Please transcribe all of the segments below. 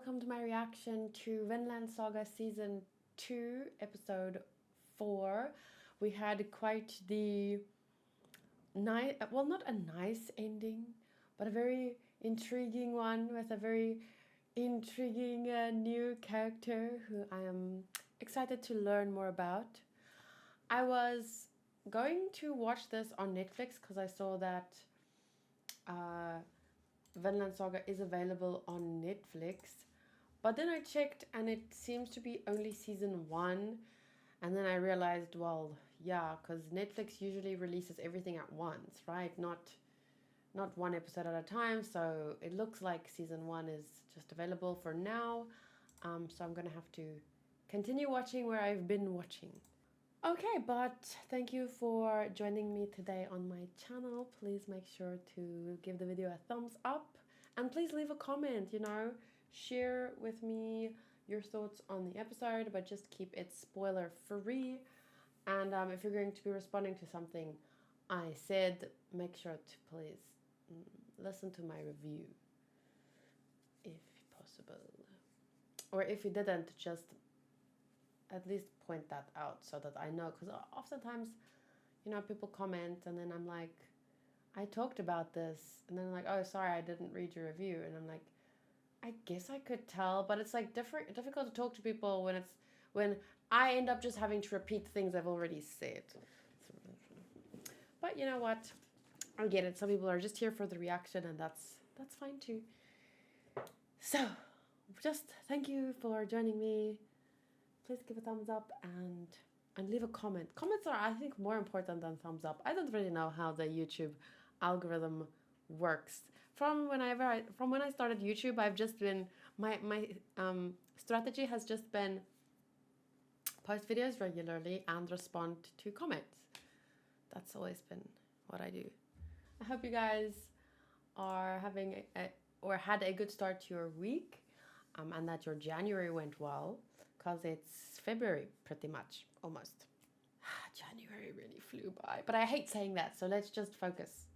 welcome to my reaction to Vinland Saga Season 2, Episode 4. We had quite the nice, well, not a nice ending, but a very intriguing one with a very intriguing new character who I am excited to learn more about. I was going to watch this on Netflix because I saw that Vinland Saga is available on Netflix, but then I checked and it seems to be only season 1, and then I realized, well, yeah, because Netflix usually releases everything at once, right? Not one episode at a time, so it looks like season 1 is just available for now, so I'm gonna have to continue watching where I've been watching. Okay, but thank you for joining me today on my channel. Please make sure to give the video a thumbs up and please leave a comment, share with me your thoughts on the episode, but just keep it spoiler free. And if you're going to be responding to something I said, make sure to please listen to my review if possible. Or if you didn't, just at least point that out so that I know, because oftentimes, people comment and then I'm like, I talked about this, and then I'm like, oh, sorry, I didn't read your review, and I'm like, I guess I could tell, but it's like difficult to talk to people when I end up just having to repeat things I've already said. But you know what? I get it. Some people are just here for the reaction, and that's fine too. So, just thank you for joining me. Please give a thumbs up and leave a comment. Comments are, I think, more important than thumbs up. I don't really know how the YouTube algorithm works. From when I started YouTube, I've just been my strategy has just been post videos regularly and respond to comments. That's always been what I do. I hope you guys are having had a good start to your week, and that your January went well. Because it's February, pretty much, almost. January really flew by. But I hate saying that, so let's just focus.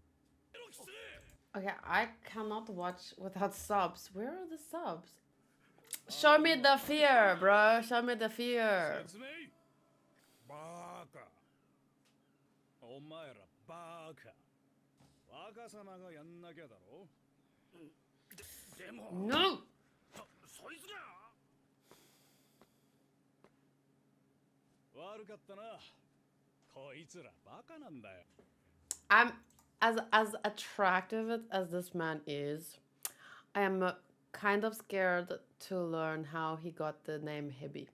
Okay, I cannot watch without subs. Where are the subs? Show me the fear, bro. Show me the fear. No! I'm as attractive as this man is, I am kind of scared to learn how he got the name Hebi.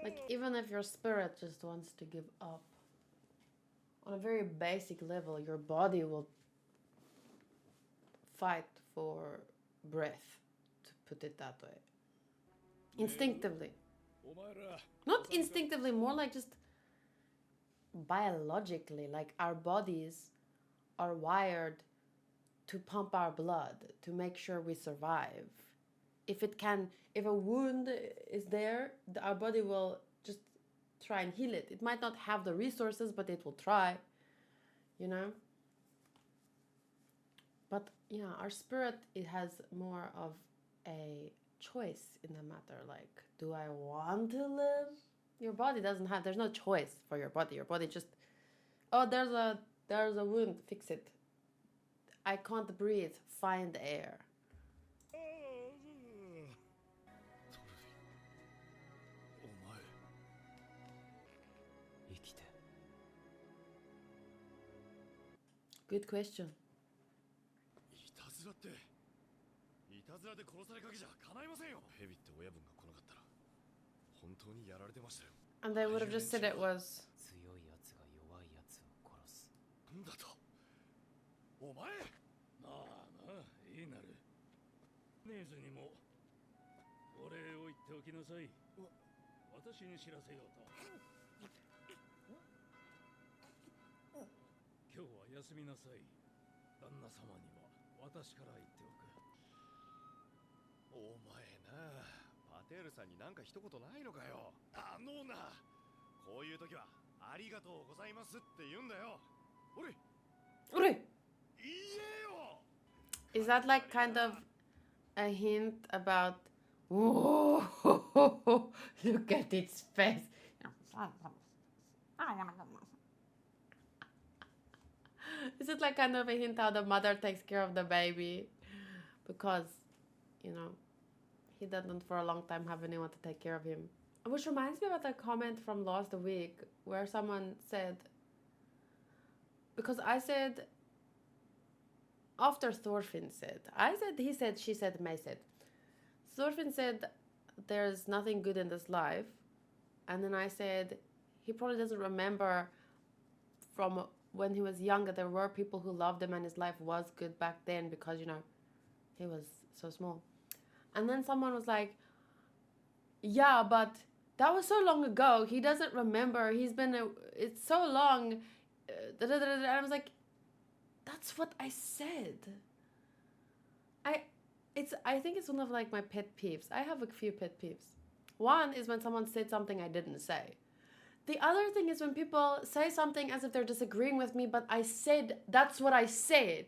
Like, even if your spirit just wants to give up, on a very basic level, your body will fight for breath, to put it that way. Instinctively. Not instinctively, more like just biologically. Like, our bodies are wired to pump our blood, to make sure we survive. If a wound is there, our body will just try and heal it. It might not have the resources, but it will try, But, our spirit, it has more of a choice in the matter. Like, do I want to live? Your body there's no choice for your body. Your body just, oh, there's a wound, fix it. I can't breathe, find air. Good question. And they would have just said it was. 私に知らせようと。今日は休みなさい。旦那様には私から言っておく。お前な、パテールさんになんか一言ないのかよ。な、こういう時はありがとうございますって言うんだよ。おれ、Uri! 言えよ。 Is that like kind of a hint about. Whoa! Look at its face. Is it like kind of a hint how the mother takes care of the baby? Because, you know, he doesn't for a long time have anyone to take care of him. Which reminds me about the comment from last week where someone said, because I said, after Thorfinn said, I said, he said, she said, May said. Thorfinn said, there's nothing good in this life. And then I said, he probably doesn't remember from when he was younger, there were people who loved him and his life was good back then because, you know, he was so small. And then someone was like, yeah, but that was so long ago. He doesn't remember. It's so long. And I was like, that's what I said. I think it's one of like my pet peeves. I have a few pet peeves. One is when someone said something I didn't say. The other thing is when people say something as if they're disagreeing with me, but I said, that's what I said.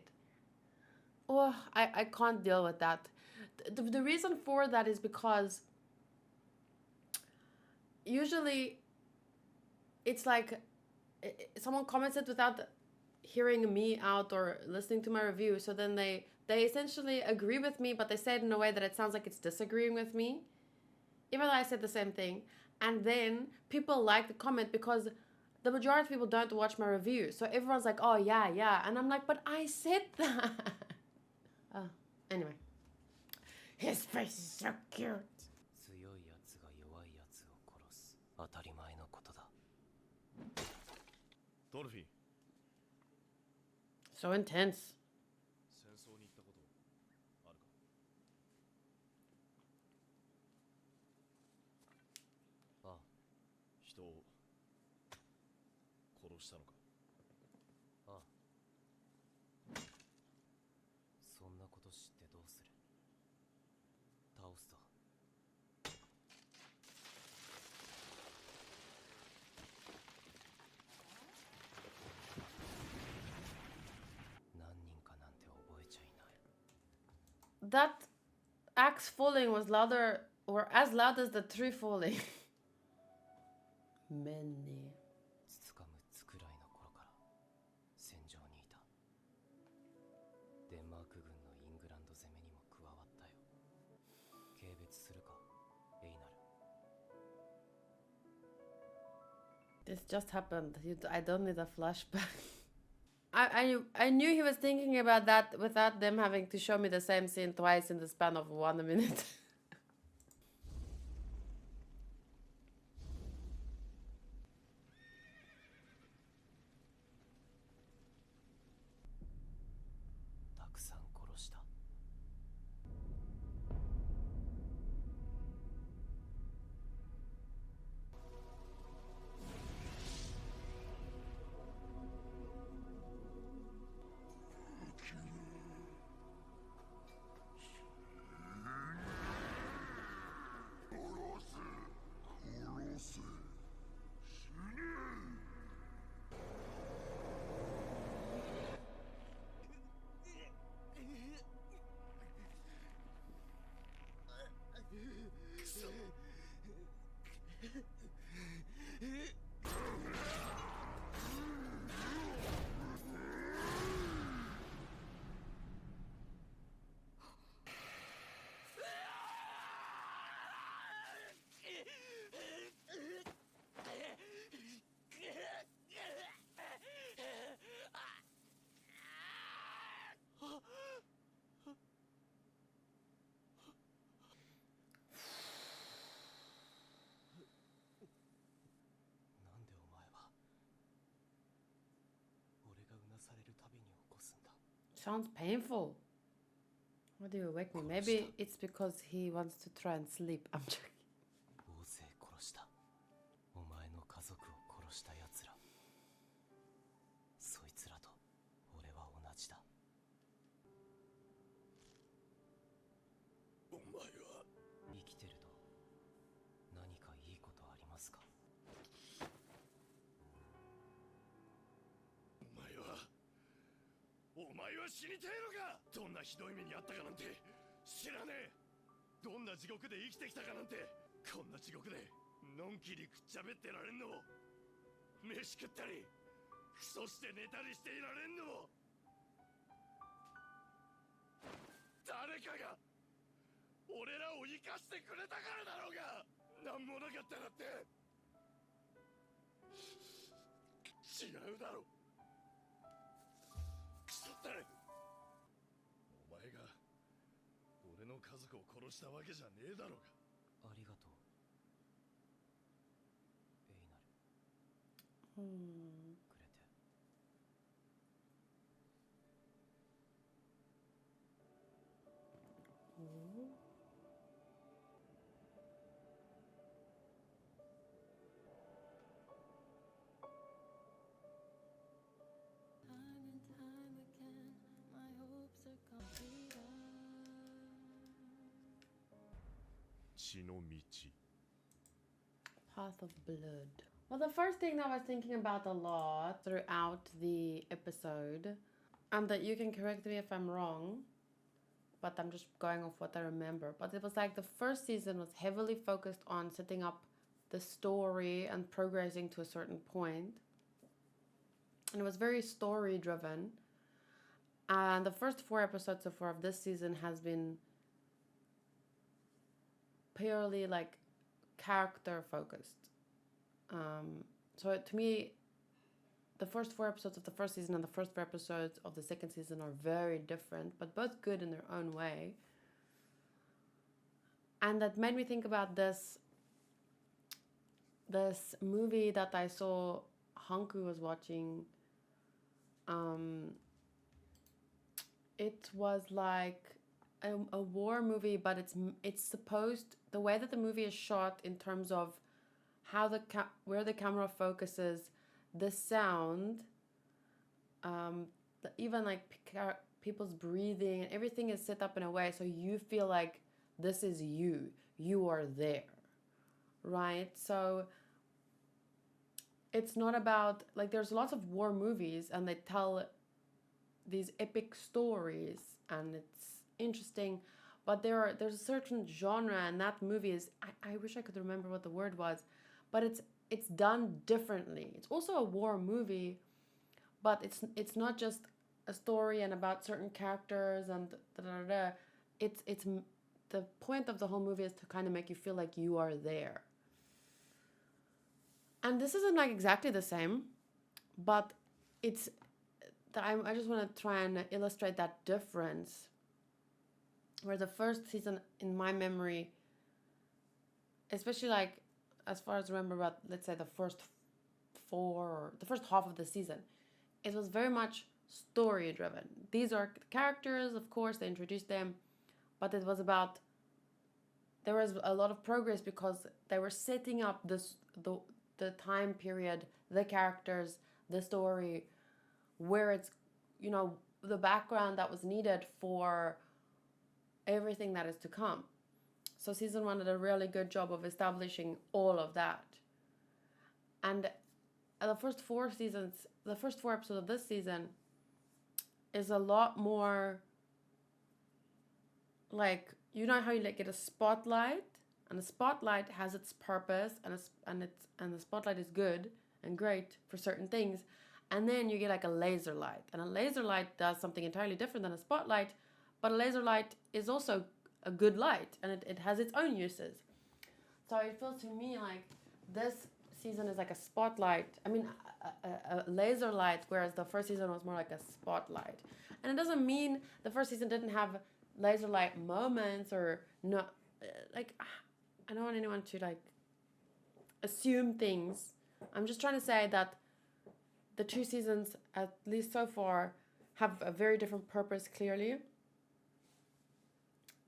Oh, I can't deal with that. The reason for that is because usually it's like someone comments it without hearing me out or listening to my review. So then they essentially agree with me, but they say it in a way that it sounds like it's disagreeing with me, even though I said the same thing. And then people like the comment because the majority of people don't watch my review. So everyone's like, oh, yeah. And I'm like, but I said that. Oh, anyway. His face is so cute. Dolphin. So intense. 戦争に行ったことあるか。ああ。人を殺したのか。ああ。そんなこと知ってどうする。倒すと。That axe falling was louder or as loud as the tree falling. Many. つか6つくらいの頃から戦場にいた。デンマーク軍のイングランド攻めにも加わったよ。軽蔑するか、エイナル。This just happened. I don't need a flashback. I knew he was thinking about that without them having to show me the same scene twice in the span of 1 minute. Sounds painful. Why do you wake me? Maybe it's because he wants to try and sleep. I'm joking. した奴ら、そいつらと俺は同じだ。お前は生きてると何かいいことありますか？お前は死にてえのか。どんなひどい目にあったかなんて知らねえ。どんな地獄で生きてきたかなんて、こんな地獄でのんきにくっちゃべってられんのも、飯食ったりクソして寝たりしていられんのも、誰かが俺らを生かしてくれたからだろうが。なんもなかったらって違うだろ。クソったれ。お前が俺の家族を殺したわけじゃねえだろうが。ありがとう、エイナル。くれて。血の道。 Path of Blood. Well, the first thing that I was thinking about a lot throughout the episode, and that you can correct me if I'm wrong, but I'm just going off what I remember. But it was like the first season was heavily focused on setting up the story and progressing to a certain point. And it was very story driven. And the first 4 episodes so far of this season has been purely like character focused. So to me, the first 4 episodes of the first season and the first 4 episodes of the second season are very different, but both good in their own way. And that made me think about this movie that I saw Hanku was watching. It was like a war movie, but it's supposed, the way that the movie is shot in terms of how where the camera focuses, the sound, even like people's breathing, and everything is set up in a way so you feel like this is you are there, right? So it's not about, like, there's lots of war movies and they tell these epic stories and it's interesting, but there's a certain genre, and that movie is, I wish I could remember what the word was, but it's done differently. It's also a war movie, but it's not just a story and about certain characters and it's the point of the whole movie is to kind of make you feel like you are there. And this isn't like exactly the same, but it's I just want to try and illustrate that difference, where the first season in my memory, especially like as far as I remember about, let's say, the first 4 or the first half of the season, it was very much story driven. These are characters, of course, they introduced them, but it was about, there was a lot of progress because they were setting up the time period, the characters, the story, where it's, you know, the background that was needed for everything that is to come. So season 1 did a really good job of establishing all of that. And the first 4 episodes of this season is a lot more like, you know how you like get a spotlight, and the spotlight has its purpose, and the spotlight is good and great for certain things, and then you get like a laser light, and a laser light does something entirely different than a spotlight, but a laser light is also a good light, and it has its own uses. So it feels to me like this season is like a spotlight, I mean a laser light, whereas the first season was more like a spotlight. And it doesn't mean the first season didn't have laser light moments, or no, like, I don't want anyone to like assume things. I'm just trying to say that the 2 seasons, at least so far, have a very different purpose, clearly.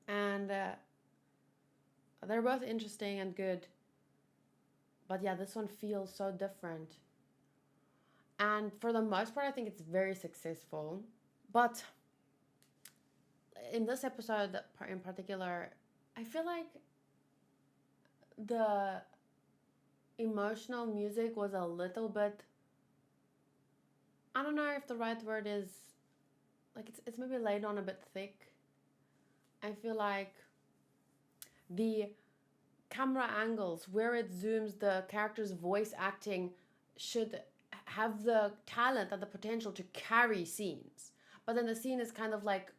And they're both interesting and good. But yeah, this one feels so different And for the most part, I think it's very successful. But in this episode in particular, I feel like the emotional music was a little bit, I don't know if the right word is, like, it's maybe laid on a bit thick. I feel like the camera angles where it zooms, the character's voice acting should have the talent and the potential to carry scenes. But then the scene is kind of like,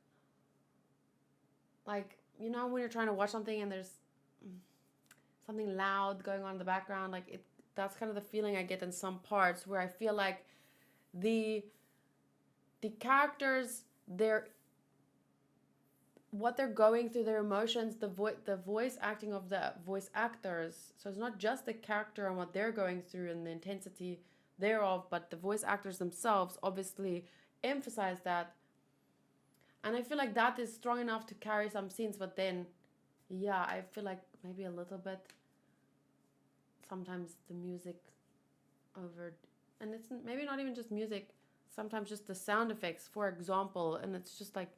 you know, when you're trying to watch something and there's something loud going on in the background, like that's kind of the feeling I get in some parts, where I feel like the characters, what they're going through, their emotions, the voice acting of the voice actors. So it's not just the character and what they're going through and the intensity thereof, but the voice actors themselves obviously emphasize that. And I feel like that is strong enough to carry some scenes, but then, yeah, I feel like maybe a little bit sometimes the music and it's maybe not even just music, sometimes just the sound effects, for example, and it's just like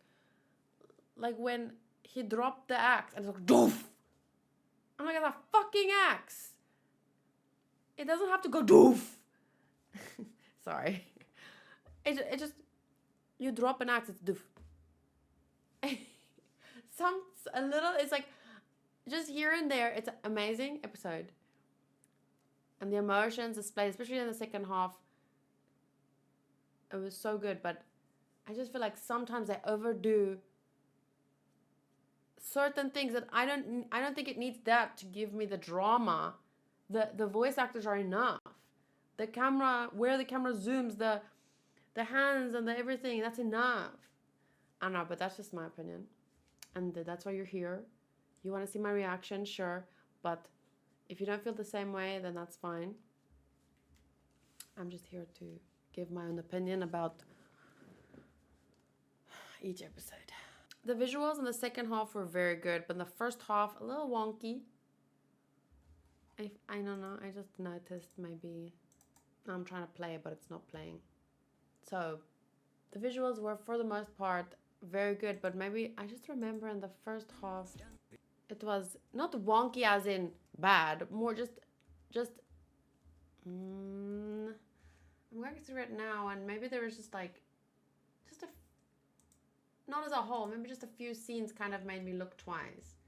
when he dropped the axe and it's like doof. I'm like, it's a fucking axe. It doesn't have to go doof. Sorry. It just, you drop an axe, it's doof. It's like just here and there. It's an amazing episode, and the emotions displayed, especially in the second half, it was so good. But I just feel like sometimes they overdo certain things that I don't think it needs that to give me the drama. The voice actors are enough. The camera, where the camera zooms, the hands and the everything, that's enough. I don't know, but that's just my opinion. And that's why you're here. You want to see my reaction, sure. But if you don't feel the same way, then that's fine. I'm just here to give my own opinion about each episode. The visuals in the second half were very good, but in the first half, a little wonky. I don't know, I just noticed maybe I'm trying to play, but it's not playing. So the visuals were, for the most part, very good, but maybe I just remember in the first half it was not wonky as in bad, more just I'm going through it now, and maybe there was just not as a whole, maybe just a few scenes kind of made me look twice.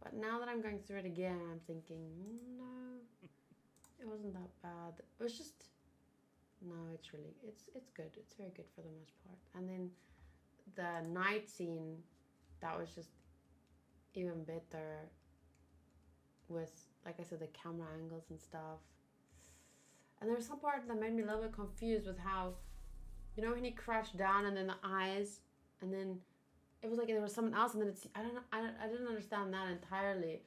But now that I'm going through it again, I'm thinking, no, it wasn't that bad. It was just, no, it's good. It's very good for the most part. And then the night scene, that was just even better with, like I said, the camera angles and stuff. And there was some part that made me a little bit confused with how, you know, when he crouched down and then the eyes, and then it was like there was someone else, and then it's, I don't know, I didn't understand that entirely.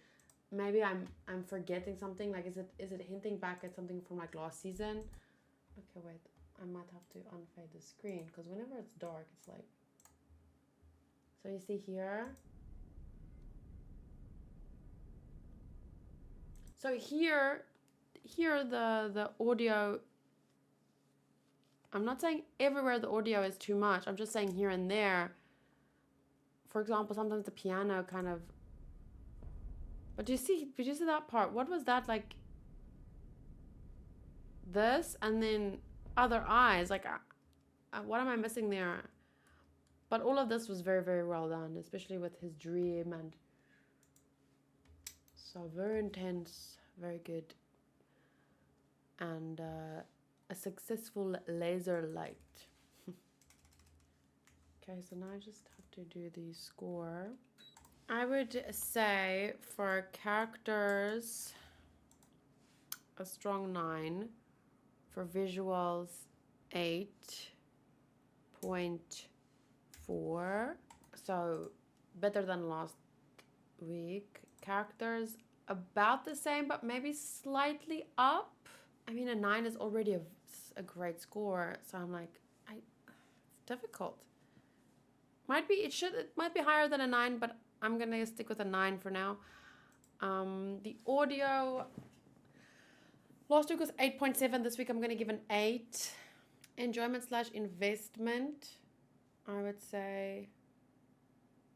Maybe I'm forgetting something. Like, is it hinting back at something from like last season? Okay, wait, I might have to unfade the screen, because whenever it's dark, it's like, so you see here. So here the audio, I'm not saying everywhere the audio is too much. I'm just saying here and there. For example, sometimes the piano kind of, but did you see that part? What was that, like this and then other eyes? Like, what am I missing there? But all of this was very, very well done, especially with his dream, and so very intense, very good, and a successful laser light. Okay, so now I just have to do the score. I would say for characters, a strong 9. For visuals, 8.4. So better than last week. Characters, about the same, but maybe slightly up. I mean, a 9 is already a great score, so I'm like, it's difficult. It might be higher than a 9, but I'm gonna stick with a 9 for now. The audio, Last week was 8.7. This week I'm going to give an 8. Enjoyment / investment, I would say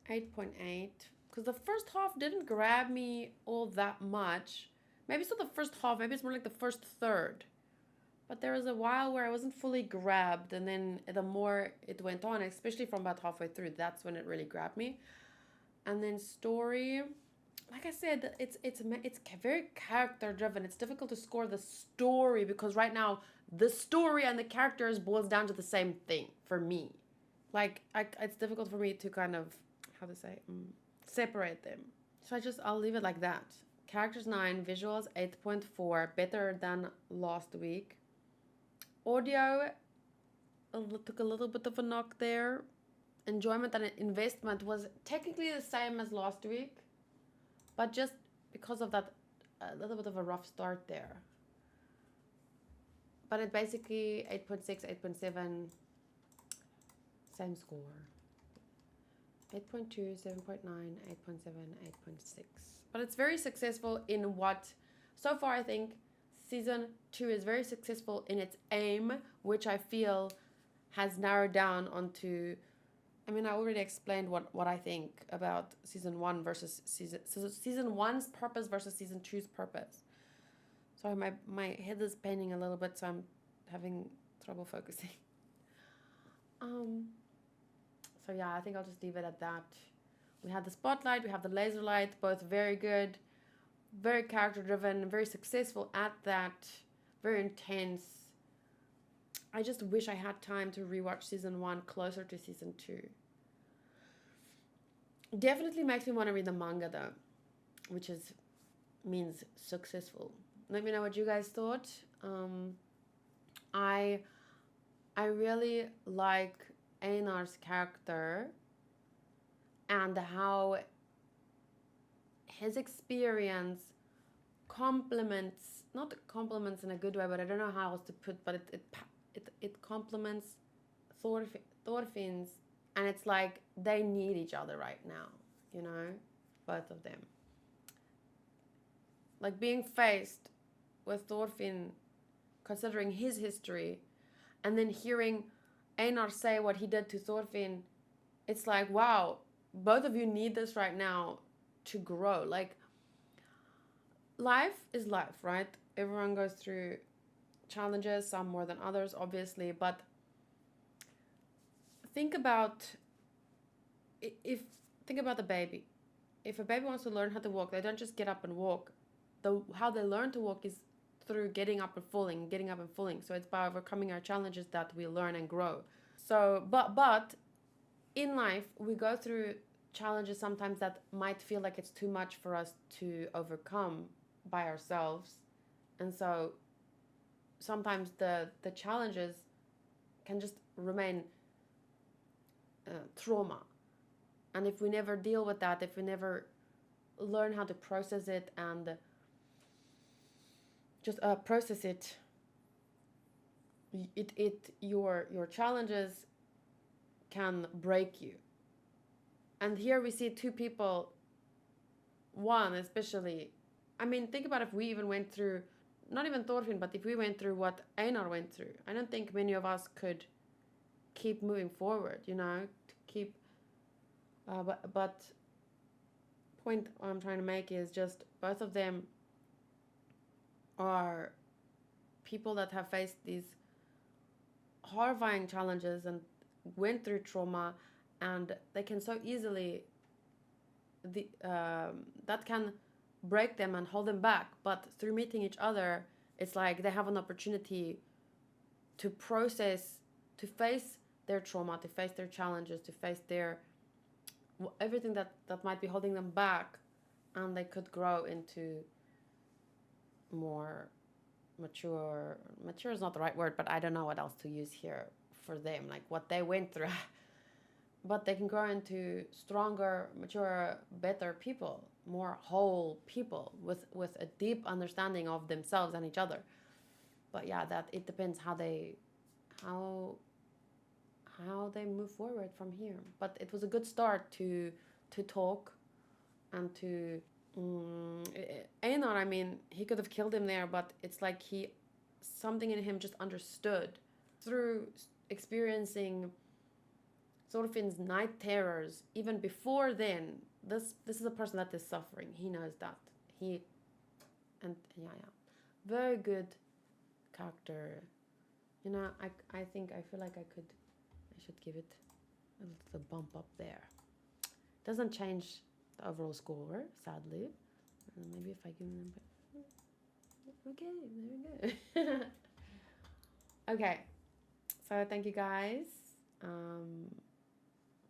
8.8. Because the first half didn't grab me all that much. Maybe it's not the first half. Maybe it's more like the first third. But there was a while where I wasn't fully grabbed. And then the more it went on, especially from about halfway through, that's when it really grabbed me. And then story, like I said, it's very character driven. It's difficult to score the story because right now the story and the characters boils down to the same thing for me. Like it's difficult for me to kind of separate them. So I'll leave it like that. Characters 9, visuals 8.4, better than last week. Audio took a little bit of a knock there. Enjoyment and investment was technically the same as last week, but just because of that, a little bit of a rough start there. But it basically 8.6, 8.7, same score. 8.2, 7.9, 8.7, 8.6. But it's very successful in what, so far I think season 2 is very successful in its aim, which I feel has narrowed down onto, I mean, I already explained what I think about season 1 versus season 1's purpose versus season 2's purpose. Sorry, my head is paining a little bit, so I'm having trouble focusing. So yeah, I think I'll just leave it at that. We have the spotlight, we have the laser light, both very good, very character driven, very successful at that, very intense. I just wish I had time to rewatch season 1 closer to season 2. Definitely makes me want to read the manga though, which means successful. Let me know what you guys thought. I really like Einar's character and how his experience not complements in a good way, but I don't know how else to put, but it complements Thorfinn's, and it's like they need each other right now, you know, both of them. Like being faced with Thorfinn, considering his history, and then hearing Einar say what he did to Thorfinn, it's like, wow, both of you need this right now to grow. Like, life is life, right? Everyone goes through challenges, some more than others, obviously, but think about the baby. If a baby wants to learn how to walk, they don't just get up and walk. How they learn to walk is through getting up and falling. So it's by overcoming our challenges that we learn and grow. So, but in life, we go through challenges sometimes that might feel like it's too much for us to overcome by ourselves. And so sometimes the challenges can just remain trauma. And if we never deal with that, if we never learn how to process it and just process it, your challenges can break you. And here we see two people, one especially, I mean, think about if we even went through, not even Thorfinn, but if we went through what Einar went through, I don't think many of us could keep moving forward, you know, to keep, but point I'm trying to make is just both of them are people that have faced these horrifying challenges and went through trauma, and they can so easily that can break them and hold them back. But through meeting each other, it's like they have an opportunity to process, to face their trauma, to face their challenges, to face their everything that might be holding them back, and they could grow into more mature is not the right word, but I don't know what else to use here for them, like what they went through. But they can grow into stronger, mature, better people, more whole people with a deep understanding of themselves and each other. But yeah, that it depends how they move forward from here. But it was a good start to talk and to Einar, I mean, he could have killed him there, but it's like something in him just understood through experiencing Thorfinn's night terrors. Even before then, this is a person that is suffering. He knows that. Very good character. You know, I feel like I should give it a little bump up there. Doesn't change the overall score, sadly. Maybe if I give them... Okay, there we go. Okay, so thank you guys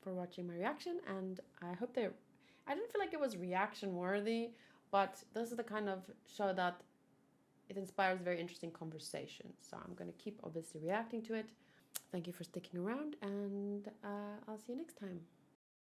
for watching my reaction, and I hope I didn't feel like it was reaction worthy, but this is the kind of show that it inspires very interesting conversation. So I'm going to keep obviously reacting to it. Thank you for sticking around, and I'll see you next time.